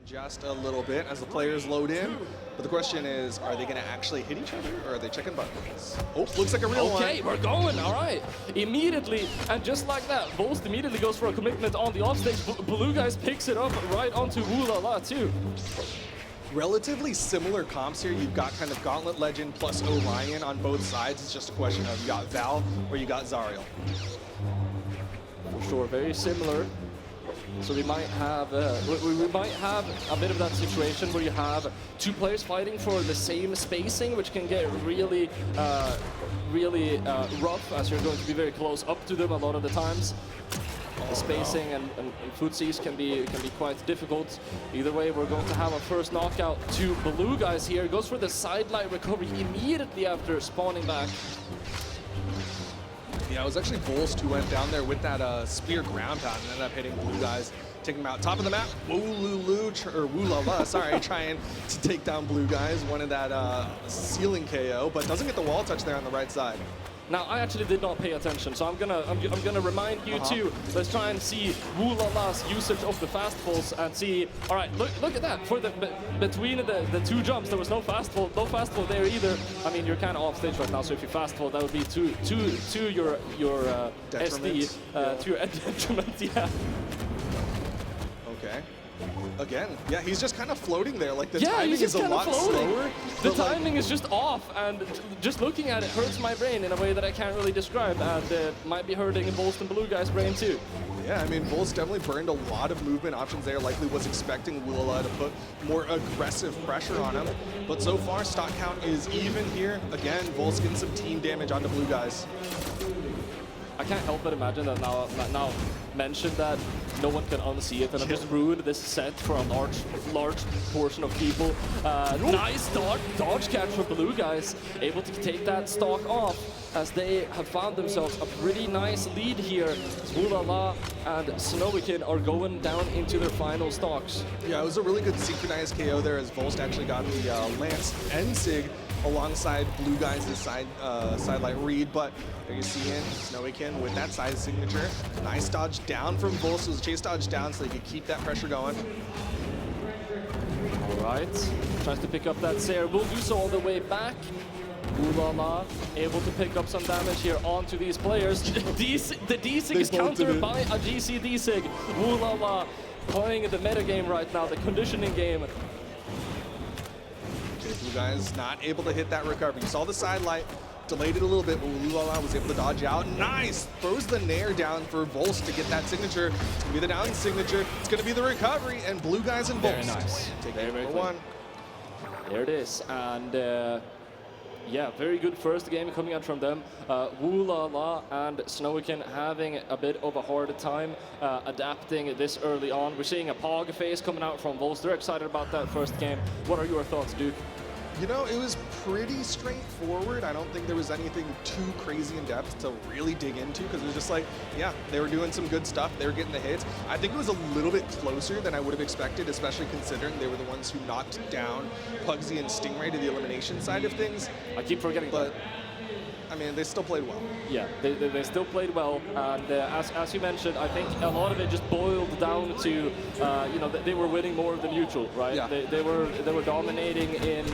just a little bit as the players load in. But the question is, are they going to actually hit each other, or are they checking buttons? Oh, looks like a real one. Okay, we're going, all right. Immediately, and just like that, Volst immediately goes for a commitment on the offstage. Blue Guys picks it up right onto Woolala too. Relatively similar comps here. You've got kind of Gauntlet Legend plus Orion on both sides. It's just a question of you got Val or you got Zariel. For sure, very similar. So we might have we might have a bit of that situation where you have two players fighting for the same spacing, which can get really rough as you're going to be very close up to them a lot of the times. The spacing and footsies can be quite difficult. Either way, we're going to have a first knockout to Blue Guys here. Goes for the sidelight recovery immediately after spawning back. Yeah, it was actually Volst who went down there with that spear ground pound and ended up hitting Blue Guys, taking them out. Top of the map, Woolala, sorry, trying to take down Blue Guys. Wanted that ceiling KO, but doesn't get the wall touch there on the right side. Now, I actually did not pay attention, so I'm gonna remind you too. Let's try and see Woolala's usage of the fast falls and see. All right, look at that. For the between the two jumps, there was no fast fall there either. I mean, you're kind of off stage right now, so if you fast fall, that would be to your SD, to your detriment. Yeah. Okay. Again, yeah, he's just kind of floating there. Like the yeah, timing he's just is a lot slower. The timing is just off, and just looking at it hurts my brain in a way that I can't really describe, and it might be hurting Volst and Blue Guy's brain too. Yeah, I mean, Volst definitely burned a lot of movement options there. Likely was expecting Woolala to put more aggressive pressure on him. But so far, stock count is even here. Again, Volst getting some team damage onto Blue Guys. I can't help but imagine that now mentioned that no one can unsee it, and I've just ruined this set for a large portion of people. Nice dodge catch for Blue Guys, able to take that stock off as they have found themselves a pretty nice lead here. Woolala and Snowikin are going down into their final stocks. Yeah, it was a really good synchronized KO there as Volst actually got the Lance and Sig alongside Blue Guys' sidelight read, but there you see in Snowikin with that side signature. Nice dodge down from Volst. It was a chase dodge down so they could keep that pressure going. All right, tries to pick up that Sayer. Will do so all the way back. Woolala able to pick up some damage here onto these players. The D-Sig is countered by a GC D-Sig. Woolala playing the meta game right now, the conditioning game. Blue Guys not able to hit that recovery. You saw the sidelight, delayed it a little bit, but Woolala was able to dodge out. Nice! Throws the Nair down for Volst to get that signature. It's going to be the down signature. It's going to be the recovery, and Blue Guys and Volst. Very nice. Take very one. There it is. And yeah, very good first game coming out from them. Woolala and Snowikin having a bit of a hard time adapting this early on. We're seeing a Pog phase coming out from Volst. They're excited about that first game. What are your thoughts, Duke? You know, it was pretty straightforward. I don't think there was anything too crazy in depth to really dig into, because it was just like, yeah, they were doing some good stuff. They were getting the hits. I think it was a little bit closer than I would have expected, especially considering they were the ones who knocked down Pugsy and Stingray to the elimination side of things. I keep forgetting but I mean, they still played well. Yeah, they still played well, and as you mentioned, I think a lot of it just boiled down to, you know, they were winning more than neutral, right? Yeah. They were dominating in,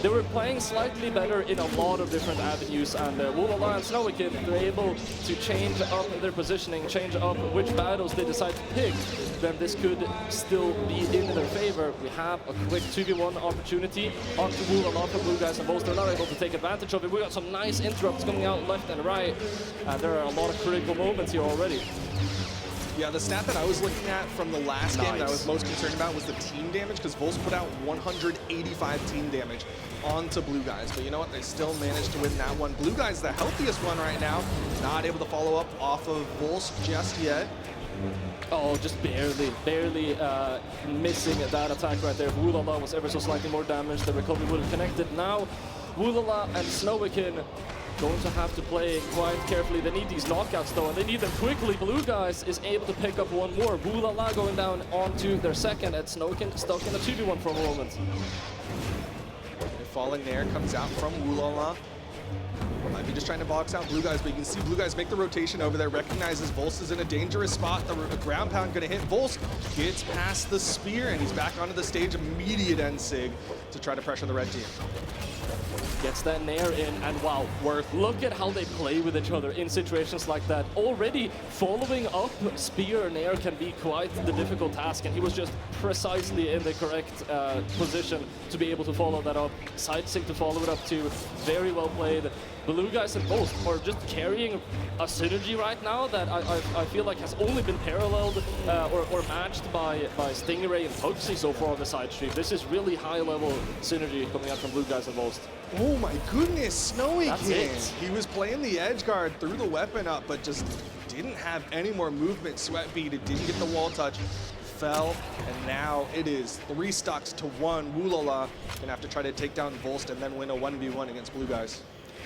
they were playing slightly better in a lot of different avenues, and Woolala and Snowikin, they're able to change up their positioning, change up which battles they decide to pick, then this could still be in their favor. We have a quick 2v1 opportunity onto Woolala for Blue Guys and Volst. They're not able to take advantage of it. We got some nice interrupts coming out left and right. There are a lot of critical moments here already. Yeah, the stat that I was looking at from the last game that I was most concerned about was the team damage, because Volst put out 185 team damage onto Blue Guys. But you know what? They still managed to win that one. Blue Guys, the healthiest one right now, not able to follow up off of Volst just yet. Oh, just barely missing that attack right there. If Woolala was ever so slightly more damaged, the recovery would have connected. Now, Woolala and Snowikin going to have to play quite carefully. They need these knockouts though, and they need them quickly. Blue Guys is able to pick up one more. Woolala going down onto their second, and Snowikin stuck in a 2v1 for a moment. The falling Nair comes out from Woolala. Might be just trying to box out Blue Guys, but you can see Blue Guys make the rotation over there, recognizes Volst is in a dangerous spot. The ground pound gonna hit Volst, gets past the spear, and he's back onto the stage, immediate end sig to try to pressure the red team. Gets that nair in, and wow, look at how they play with each other in situations like that. Already following up spear and nair can be quite the difficult task, and he was just precisely in the correct position to be able to follow that up. Side sig to follow it up too. Very well played. Blue Guys and Volst are just carrying a synergy right now that I feel like has only been paralleled or matched by Stingray and Pugsy so far on the side stream. This is really high level synergy coming out from Blue Guys and Volst. Oh my goodness, Snowikin! That's it. He was playing the edge guard, threw the weapon up, but just didn't have any more movement. Sweat beat it, didn't get the wall touch, fell, and now it is 3 stocks to 1. Woolala gonna have to try to take down Volst and then win a 1v1 against Blue Guys.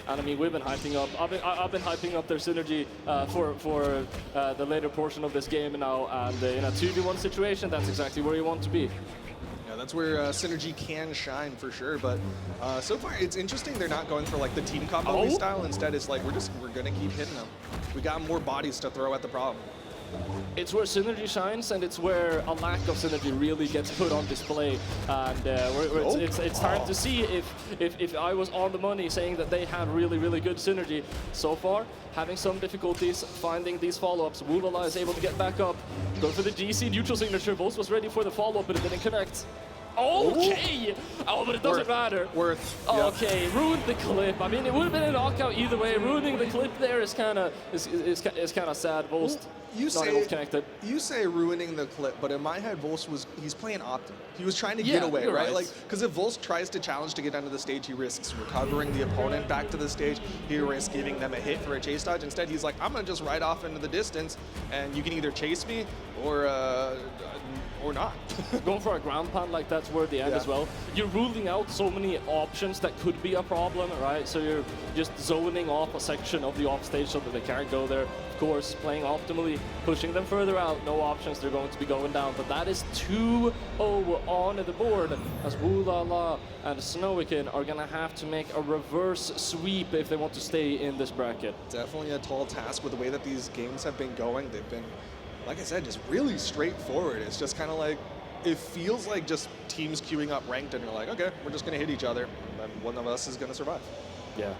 And I mean, we've been hyping up. I've been hyping up their synergy for the later portion of this game now, and in a 2v1 situation, that's exactly where you want to be. Yeah, that's where synergy can shine for sure. But so far, it's interesting they're not going for like the team combo style. Instead, it's like we're gonna keep hitting them. We got more bodies to throw at the problem. It's where synergy shines, and it's where a lack of synergy really gets put on display. And it's time to see if I was on the money saying that they have really good synergy. So far, having some difficulties finding these follow-ups. Woolala is able to get back up, go for the GC neutral signature. Volst was ready for the follow-up, but it didn't connect. Okay! Oh, but it doesn't matter. Okay, ruined the clip. I mean, it would have been a knockout either way. Ruining the clip there is kind of sad. Volst not able to connect it. You say ruining the clip, but in my head, Volst he's playing optimal. He was trying to get away, right? Like, because if Volst tries to challenge to get onto the stage, he risks recovering the opponent back to the stage. He risks giving them a hit for a chase dodge. Instead, he's like, I'm gonna just ride off into the distance, and you can either chase me or not. Going for a ground pound like that's where the end as well. You're ruling out so many options that could be a problem, right? So you're just zoning off a section of the off stage so that they can't go there. Of course, playing optimally, pushing them further out, no options, they're going to be going down. But that is 2-0 on the board as Woolala and Snowikin are gonna have to make a reverse sweep if they want to stay in this bracket. Definitely a tall task with the way that these games have been going. They've been, like I said, just really straightforward. It's just kind of like, it feels like just teams queuing up ranked and you're like, okay, we're just gonna hit each other and then one of us is gonna survive. Yeah.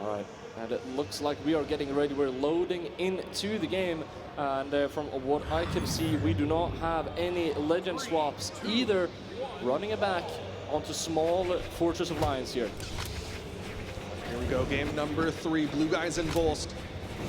All right. And it looks like we are getting ready. We're loading into the game. And from what I can see, we do not have any legend swaps either. Running it back onto small Fortress of Lions here. Here we go, game number 3, Blue Guys and Volst.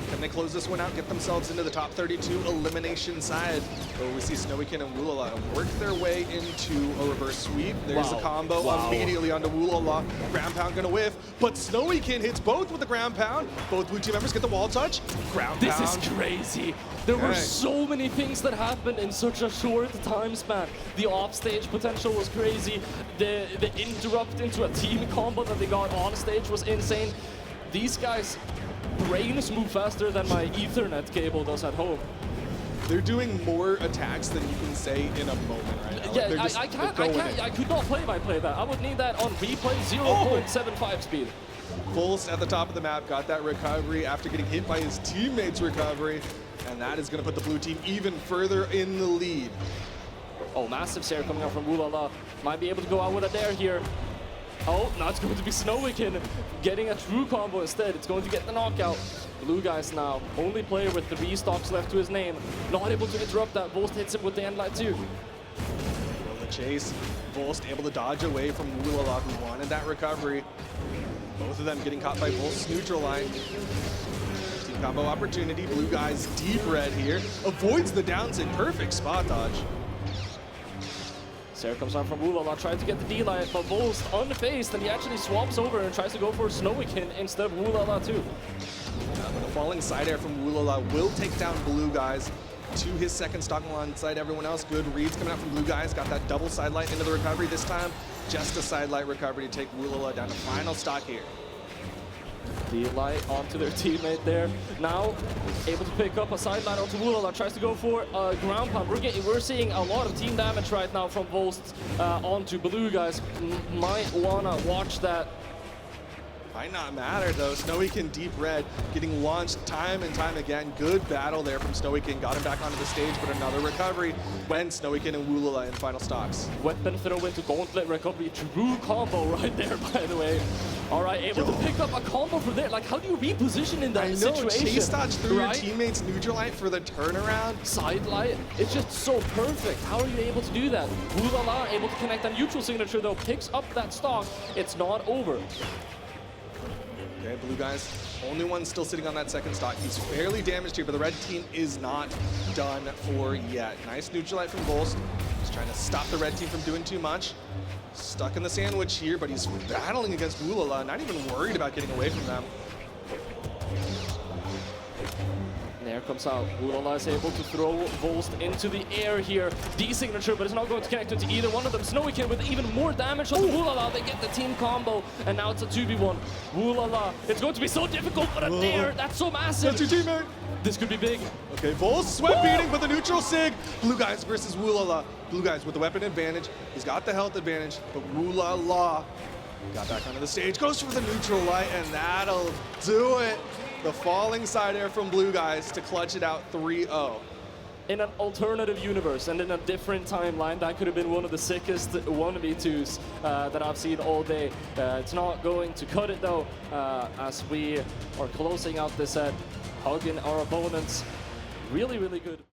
Can they close this one out, get themselves into the top 32 elimination side? Where we see Snowikin and Woolala work their way into a reverse sweep. There's a combo immediately onto Woolala. Ground pound gonna whiff, but Snowikin hits both with the ground pound. Both blue team members get the wall touch. Ground pound. This is crazy. There were so many things that happened in such a short time span. The offstage potential was crazy. The interrupt into a team combo that they got on stage was insane. These guys' brains move faster than my Ethernet cable does at home. They're doing more attacks than you can say in a moment right now. Yeah, I could not play that. I would need that on replay 0.75 speed. Volst at the top of the map got that recovery after getting hit by his teammate's recovery, and that is going to put the blue team even further in the lead. Oh, massive Sarah coming out from Woolala. Might be able to go out with a dare here. Oh, now it's going to be Snowikin getting a true combo instead. It's going to get the knockout. Blue Guys now, only player with 3 stocks left to his name. Not able to interrupt that. Volst hits him with the end light too. Well, the chase. Volst able to dodge away from Woolala, who wanted that recovery. Both of them getting caught by Volst's neutral line. Team combo opportunity. Blue Guys deep red here. Avoids the downside. Perfect spot dodge. Sarah comes on from Woolala, trying to get the D-line, but Volst unfazed, and he actually swaps over and tries to go for Snowikin instead of Woolala too. But a falling side air from Woolala will take down Blue Guys to his second stock alongside everyone else. Good reads coming out from Blue Guys. Got that double side light into the recovery this time. Just a side light recovery to take Woolala down to final stock here. D-light onto their teammate there. Now able to pick up a sideline onto Woolala, tries to go for a ground pound. We're seeing a lot of team damage right now from Volst onto Blue Guys. Might wanna watch that Might not matter though. Snowikin deep red getting launched time and time again. Good battle there from Snowikin. Got him back onto the stage, but another recovery when Snowikin and Woolala in final stocks. Weapon throw into gauntlet recovery. True combo right there, by the way. All right, able to pick up a combo from there. Like, how do you reposition in that situation? Chase dodge through right? your teammate's neutral light for the turnaround. Side light. It's just so perfect. How are you able to do that? Woolala able to connect a neutral signature though. Picks up that stock. It's not over. Okay, blue guys, only one still sitting on that second stock. He's fairly damaged here, but the red team is not done for yet. Nice neutral light from Volst. He's trying to stop the red team from doing too much. Stuck in the sandwich here, but he's battling against Woolala, not even worried about getting away from them. There comes out. Woolala is able to throw Volst into the air here. D-signature, but it's not going to connect into either one of them. Snowikin with even more damage on Woolala. They get the team combo, and now it's a 2v1. Woolala, it's going to be so difficult, but a dare, that's so massive. That's your teammate. This could be big. Okay, Volst sweat beating, but the neutral sig. Blue guys versus Woolala. Blue guys with the weapon advantage. He's got the health advantage, but Woolala got back onto the stage, goes for the neutral light, and that'll do it. The falling side air from blue guys to clutch it out 3-0. In an alternative universe and in a different timeline, that could have been one of the sickest 1v2s that I've seen all day. It's not going to cut it though, as we are closing out this set, hugging our opponents. Really, really good.